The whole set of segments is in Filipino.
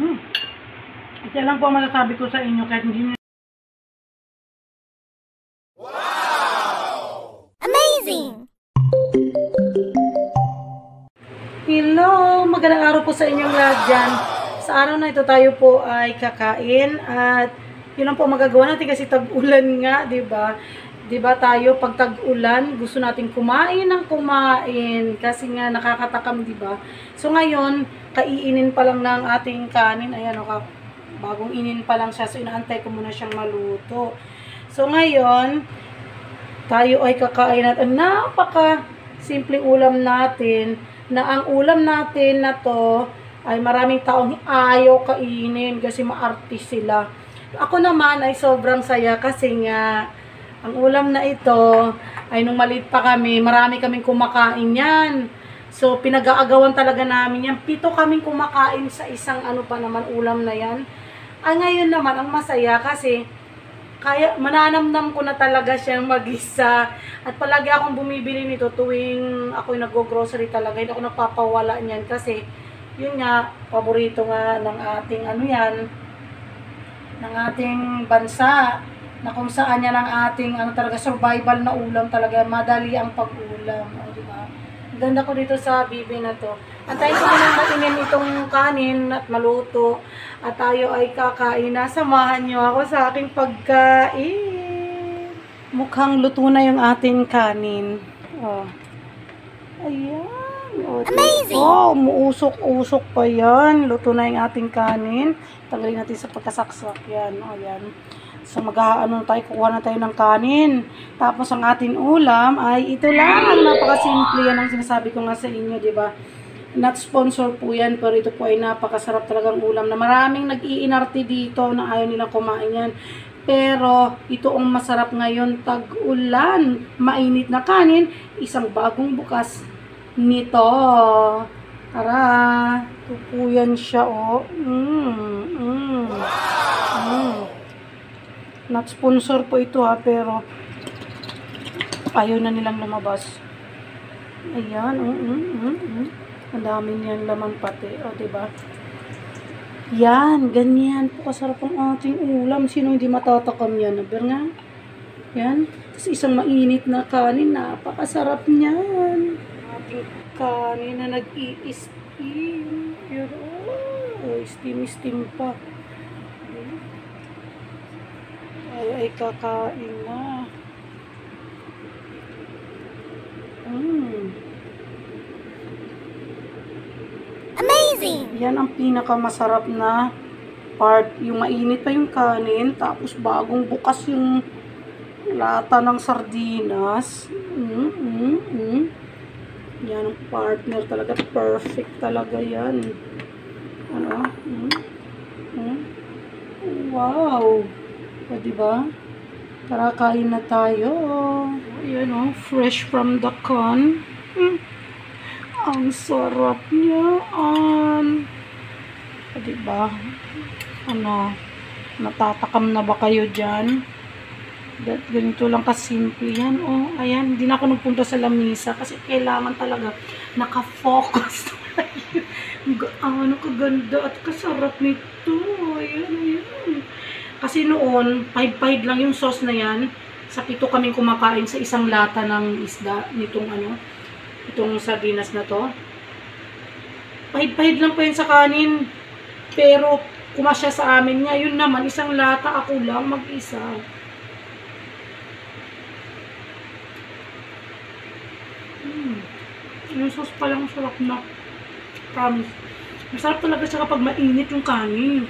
Ito lang po masasabi ko sa inyo kahit hindi. Wow! Amazing! Hello! Magandang araw po sa inyong lahat dyan. Sa araw na ito tayo po ay kakain at yun lang po magagawa natin kasi tag-ulan nga, diba? Diba tayo pag tag-ulan, gusto natin kumain ng kumain kasi nga nakakatakam, diba? So ngayon, kaiinin pa lang ng ating kanin. Ayan o, bagong inin pa lang siya. So inaantay ko muna siyang maluto. So ngayon, tayo ay kakain at napaka simpleng ulam natin na ang ulam natin na to ay maraming taong ayaw kainin kasi maartis sila. Ako naman ay sobrang saya kasi nga ang ulam na ito ay nung maliit pa kami, marami kaming kumakain yan. So pinag-aagawan talaga namin yan. 7 kaming kumakain sa isang ano pa naman ulam na yan. Ay ngayon naman ang masaya kasi kaya mananamnam ko na talaga siyang mag-isa. At palagi akong bumibili nito tuwing ako'y nag-grocery talaga. Hindi ako napapawala niyan kasi yun nga, paborito nga ng ating ano yan, ng ating bansa. Na kung saan yan ang ating ano talaga, survival na ulam talaga. Madali ang pag-ulam. O, diba? Ganda ko dito sa bibi na to. Antayin ko na matinin itong kanin at maluto. At tayo ay kakain na. Samahan nyo ako sa aking pagkain. Mukhang luto na yung ating kanin. Oh. Ayan. Oh, Amazing! oh, umuusok-usok pa yan. Luto na yung ating kanin. Tanggalin natin sa pagkasaksak yan. O, yan. So mag-aano tayo, kukuha na tayo ng kanin. Tapos ang ating ulam ay ito lang. Napakasimple yan ang sinasabi ko nga sa inyo, di ba? Not sponsor po yan, pero ito po ay napakasarap talagang ulam na maraming nag-iinarte dito na ayaw nilang kumain yan. Pero ito ang masarap ngayon, tag-ulan, mainit na kanin, isang bagong bukas nito. Tara, tupuyan siya, oh. Not sponsor po ito ha, pero ayaw na nilang lumabas. Ayan, ang dami niyan laman pati, o diba? Yan, ganyan po kasarap ang ating ulam. Sino hindi matatakam yan? Aber nga. Yan, tapos isang mainit na kanin, napakasarap niyan. Ating kanin na nag-i-steam. Oh, steam pa. Ay kakain na. Amazing! Yan ang pinakamasarap na part. Yung mainit pa yung kanin, tapos bagong bukas yung lata ng sardinas. Yan ang partner talaga. Perfect talaga yan. Ano? Wow! O, diba? Tara, kain na tayo. Ayan o, fresh from the can. Ang sarap niyaan. O, diba? Ano, natatakam na ba kayo dyan? Ganito lang kasimple yan. O, ayan, hindi na ako nagpunta sa lamisa kasi kailangan talaga nakafocus. Ano, kaganda at kasarap nito. Ayan. Kasi noon, pahid-pahid lang yung sauce na yan. Sa 7 kaming kumakain sa isang lata ng isda, nitong ano, itong sardinas na to. Pahid-pahid lang po yan sa kanin. Pero, kumasya sa amin nga. Yun naman, isang lata, ako lang mag-isa. Yung sauce pa lang sarap na. Promise. Masarap talaga siya kapag mainit yung kanin.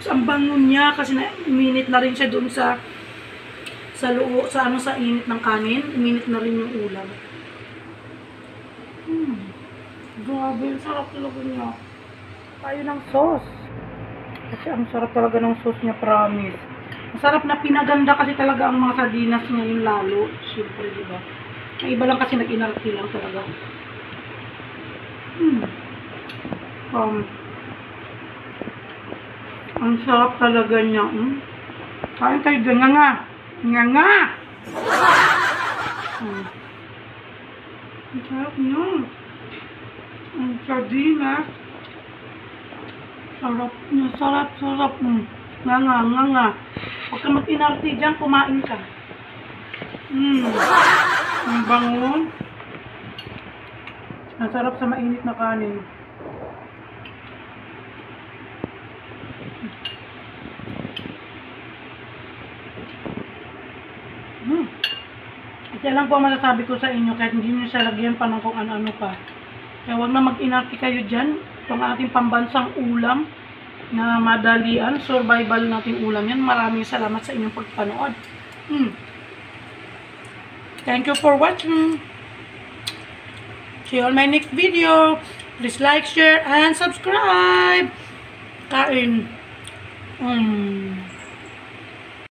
Ang bango niya kasi minute na rin siya doon sa init ng kanin, minute na rin yung ulam. Grabe, sarap talaga niya. Tayo ng sauce. Kasi ang sarap talaga ng sauce niya, promise. Masarap na pinaganda kasi talaga ang mga sardinas niya yung lalo. Siyempre, diba? Ang iba lang kasi nag-inarti lang talaga. Ang sarap talaga niya. Kain tayo dyan. Nga. Ang sarap niya. Ang sardinas. Sarap niya, sarap, sarap. Nga nga, nga nga. Huwag ka mag-inarte dyan, kumain ka. Ang bangon. Ang sarap sa mainit na kanin. Kaya lang po ang masasabi ko sa inyo, kahit hindi nyo siya lagyan pa ng kung ano-ano pa. Kaya huwag na mag-inarte kayo dyan. Itong ating pambansang ulam na madalian, survival nating ulam yan. Maraming salamat sa inyong pagpanood. Thank you for watching. See you on my next video. Please like, share, and subscribe. Kain.